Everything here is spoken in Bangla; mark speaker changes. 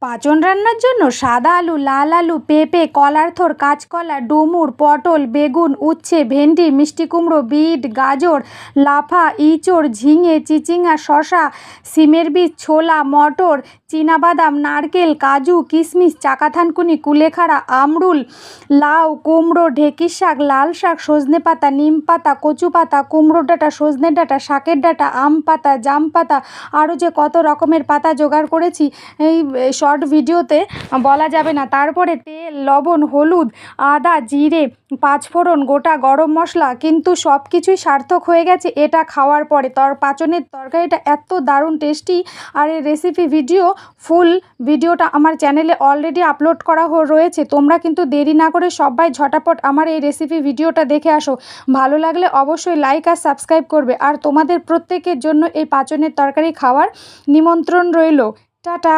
Speaker 1: পাঁচন রান্নার জন্য সাদা আলু, লাল আলু, পেঁপে, কলার থোড়, কাঁচকলা, ডুমুর, পটল, বেগুন, উচ্ছে, ভেন্ডি, মিষ্টি কুমড়ো, বিট, গাজর, লাফা, ইঁচড়, ঝিঙে, চিচিঙ্গা, শসা, সিমের বীজ, ছোলা, মটর, চীনাবাদাম, নারকেল, কাজু, কিশমিশ, চাকা থানকুনি, কুলেখাড়া, আমরুল, লাউ, কুমড়ো, ঢেঁকির শাক, লাল শাক, সজনে পাতা, নিম পাতা, কচু পাতা, কুমড়োর ডাঁটা, সজনে ডাঁটা, শাকের ডাঁটা, আম পাতা, জাম পাতা, আরও যে কত রকমের পাতা জোগাড় করেছি এই শর্ট ভিডিওতে বলা যাবে না। তারপরে তেল, লবণ, হলুদ, আদা, জিরে, পাঁচফোড়ন, গোটা গরম মশলা, কিন্তু সব কিছুই সার্থক হয়ে গেছে এটা খাওয়ার পরে। পাঁচনের তরকারিটা এত দারুণ টেস্টি। আর এই রেসিপি ভিডিও ফুল ভিডিওটা আমার চ্যানেলে অলরেডি আপলোড করা রয়েছে। তোমরা কিন্তু দেরি না করে সবাই ঝটাপট আমার এই রেসিপি ভিডিওটা দেখে আসো। ভালো লাগলে অবশ্যই লাইক আর সাবস্ক্রাইব করবে। আর তোমাদের প্রত্যেকের জন্য এই পাঁচনের তরকারি খাওয়ার নিমন্ত্রণ রইল। টাটা।